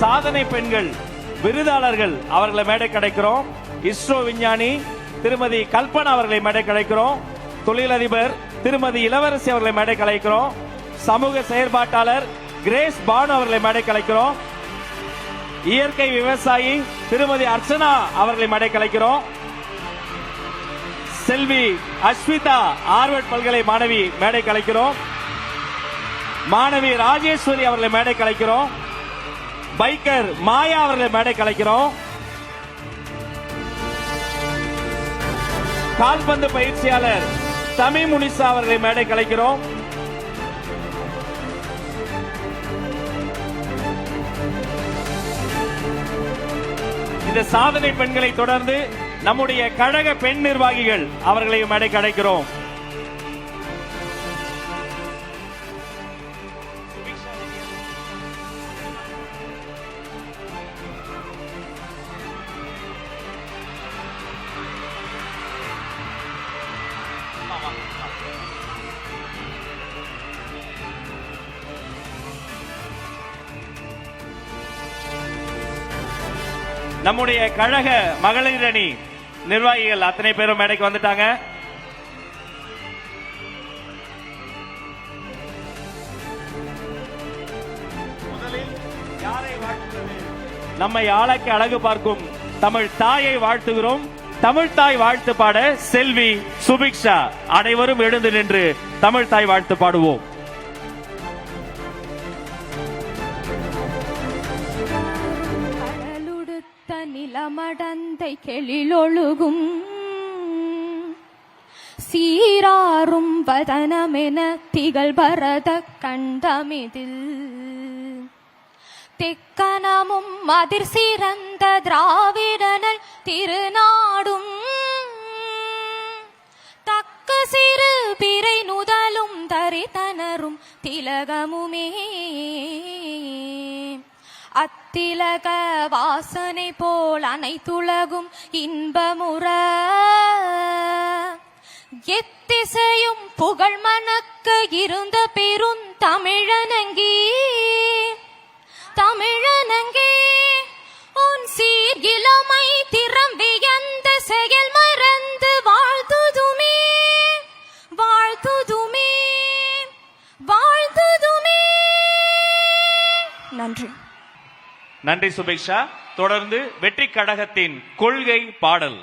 சாதனை பெண்கள் விருதாளர்கள் அவர்களை மேடை கிடைக்கிறோம். இஸ்ரோ விஞ்ஞானி திருமதி கல்பனா அவர்களை மேடை கிடைக்கிறோம். தொழிலதிபர் திருமதி இளவரசி அவர்களை மேடை கலைக்கிறோம். சமூக செயற்பாட்டாளர் கிரேஸ் பானு அவர்களை மேடை கலைக்கிறோம். இயற்கை விவசாயி திருமதி அர்ச்சனா அவர்களை மேடை கலைக்கிறோம். செல்வி அஸ்விதா ஆர்வர்ட் பல்கலை மாணவி மேடை கலைக்கிறோம். மாணவி ராஜேஸ்வரி அவர்களை மேடை கலைக்கிறோம். பைக்கர் மாயா அவர்களை மேடை கலைக்கிறோம். கால்பந்து பயிற்சியாளர் தமிழ் முனிசா அவர்களை மேடை கலைக்கிறோம். இந்த சாதனை பெண்களை தொடர்ந்து நம்முடைய கழக பெண் நிர்வாகிகள் அவர்களையும் மேடை கலைக்கிறோம். நம்முடைய கழக மகளிர் அணி நிர்வாகிகள் அத்தனை பேரும் மேடைக்கு வந்துட்டாங்க. முதலில் யாரை வாழ்த்துவது? நம்மை ஆளாக்கி அழகு பார்க்கும் தமிழ் தாயை வாழ்த்துகிறோம். தமிழ் தாய் வாழ்த்து பாட செல்வி சுபிக்ஷா. அனைவரும் எழுந்து நின்று தமிழ் தாய் வாழ்த்து பாடுவோம். நிலமடந்தை கெளிலொழுகும் சீராரும் வதனமென திகழ் பரத கண்டமிதில் தெக்கனமும் அதிர் சிறந்த திராவிடனல் திருநாடும் தக்க சிறு பிறை நுதலும் தரித்தனரும் திலகமுமே அத்திலக வாசனை போல் அனைத்துலகும் இன்பமுற எத்திசையும் புகழ் மணக்க இருந்த பெரும் தமிழனங்கே தமிழனங்கே உன் சீர் இளமை திறம் வியந்த செயல் மறந்து வாழ்த்துதுமே வாழ்த்துதுமே வாழ்த்துதுமே. நன்றி. நன்றி சுபிக்ஷா. தொடர்ந்து வெற்றி கழகத்தின் கொள்கை பாடல்.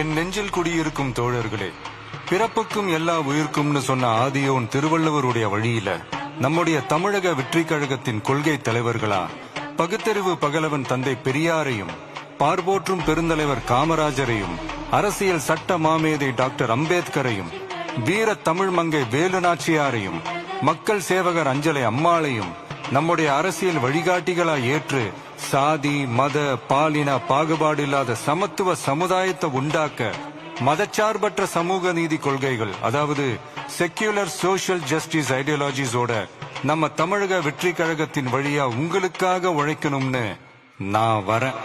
என் நெஞ்சில் குடியிருக்கும் தோழர்களே, பிறப்புக்கும் எல்லா உயிர்க்கும்னு சொன்ன ஆதியோன் திருவள்ளுவருடைய வழியில நம்முடைய தமிழக வெற்றி கழகத்தின் கொள்கை தலைவர்களா பகுத்தறிவு பகலவன் தந்தை பெரியாரையும், பார்போற்றும் பெருந்தலைவர் காமராஜரையும், அரசியல் சட்ட மாமேதை டாக்டர் அம்பேத்கரையும், வீர தமிழ் மங்கை வேலு நாச்சியாரையும், மக்கள் சேவகர் அஞ்சலை அம்மாளையும் நம்முடைய அரசியல் வழிகாட்டிகளா ஏற்று சாதி மத பாலின பாகுபாடு இல்லாத சமத்துவ சமுதாயத்தை உண்டாக்க மதச்சார்பற்ற சமூக நீதி கொள்கைகள், அதாவது செக்யூலர் சோஷியல் ஜஸ்டிஸ் ஐடியாலஜிஸோட நம்ம தமிழக வெற்றி கழகத்தின் வழியா உங்களுக்காக உழைக்கணும்னு நான் வரேன்.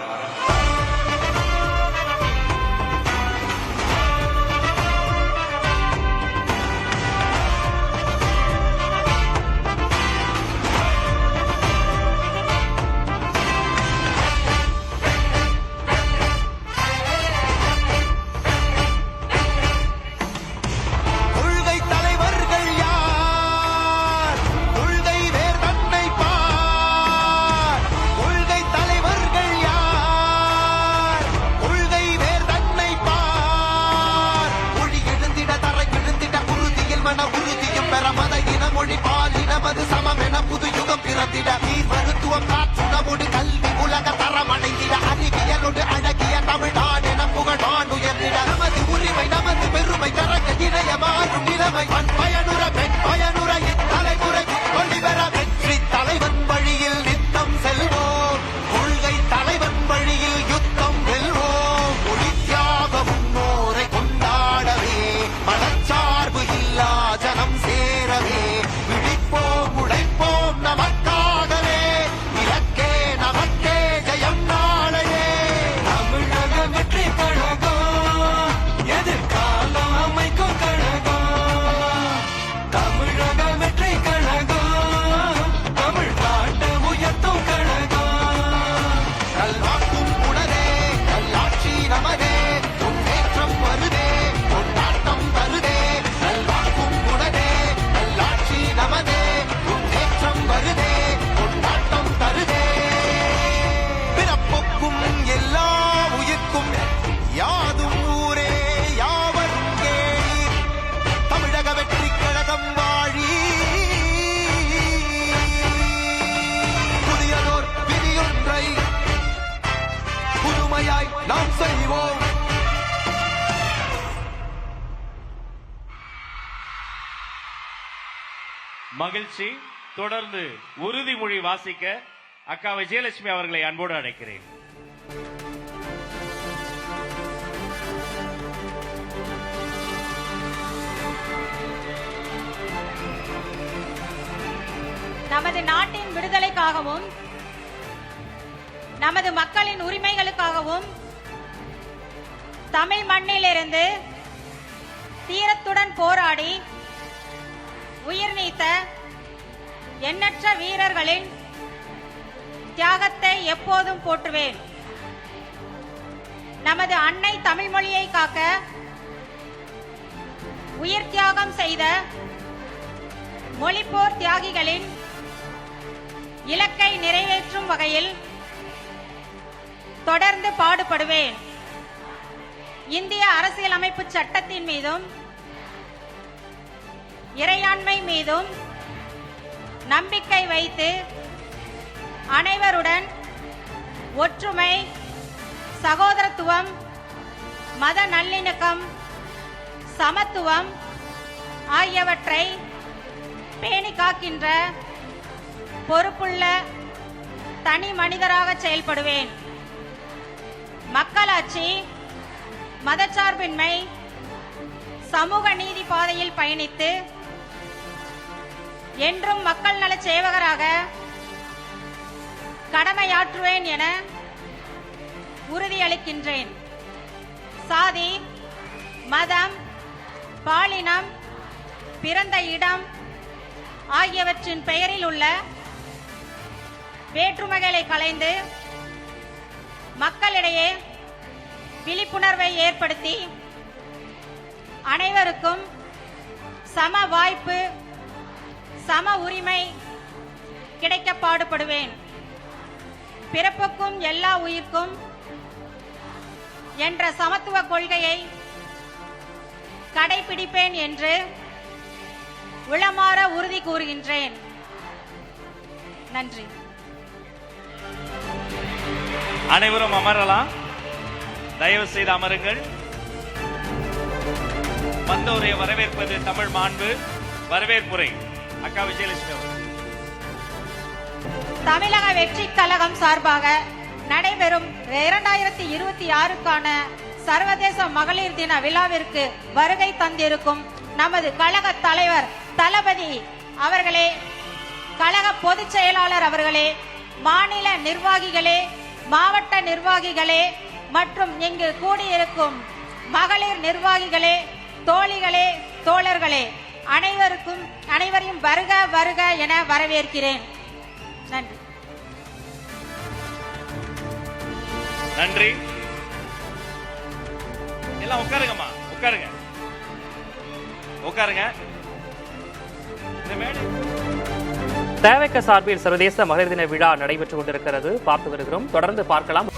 செய்வோம். மகிழ்ச்சி. தொடர்ந்து உறுதிமொழி வாசிக்க அக்கா விஜயலட்சுமி அவர்களை அன்போடு அழைக்கிறேன். நமது நாட்டின் விடுதலைக்காகவும் நமது மக்களின் உரிமைகளுக்காகவும் தமிழ் மண்ணிலிருந்து தீரத்துடன் போராடி உயிர் நீத்த எண்ணற்ற வீரர்களின் தியாகத்தை எப்போதும் போற்றுவேன். நமது அன்னை தமிழ் மொழியை காக்க உயிர் தியாகம் செய்த மொழிப்போர் தியாகிகளின் இலக்கை நிறைவேற்றும் வகையில் தொடர்ந்து பாடுபடுவேன். இந்திய அரசியலமைப்பு சட்டத்தின் மீதும் இறையாண்மை மீதும் நம்பிக்கை வைத்து அனைவருடன் ஒற்றுமை, சகோதரத்துவம், மத நல்லிணக்கம், சமத்துவம் ஆகியவற்றை பேணி காக்கின்ற பொறுப்புள்ள தனி மனிதராக செயல்படுவேன். மக்களாட்சி, மதச்சார்பின்மை, சமூக நீதி பாதையில் பயணித்து என்றும் மக்கள் நல சேவகராக கடமையாற்றுவேன் என உறுதியளிக்கின்றேன். சாதி, மதம், பாலினம், பிறந்த இடம் ஆகியவற்றின் பெயரில் உள்ள வேற்றுமைகளை களைந்து மக்களிடையே விழிப்புணர்வை ஏற்படுத்தி அனைவருக்கும் சம வாய்ப்பு, சம உரிமை கிடைக்க பாடுபடுவேன். பிறப்புக்கும் எல்லா உயிர்க்கும் என்ற சமத்துவ கொள்கையை கடைபிடிப்பேன் என்று உளமாற உறுதி கூறுகின்றேன். நன்றி. அனைவரும் அமரலாம். தயவு செய்து அமருங்கள். வந்தோரை வரவேற்பது தமிழ் மாண்பு வரவேற்புரை அக்கா விஜயலட்சுமி அவர்கள். தமிழக வெற்றி கழகம் சார்பாக நடைபெறும் 2026க்கான சர்வதேச மகளிர் தின விழாவிற்கு வருகை தந்திருக்கும் நமது கழக தலைவர் தளபதி அவர்களே, கழக பொதுச் செயலாளர் அவர்களே, மாநில நிர்வாகிகளே, மாவட்ட நிர்வாகிகளே மற்றும் இங்கு கூடியிருக்கும் மகளிர் நிர்வாகிகளே, தோழிகளே, தோழர்களே, அனைவரையும் வருக வருக என வரவேற்கிறேன். நன்றி. நன்றி. எல்லாம் உட்காருங்கம்மா, உட்காருங்க, உட்காருங்க. தேவைக்க சார்பில் சர்வதேச மகளிர் தின விழா நடைபெற்றுக் கொண்டிருக்கிறது, பார்த்து வருகிறோம். தொடர்ந்து பார்க்கலாம்.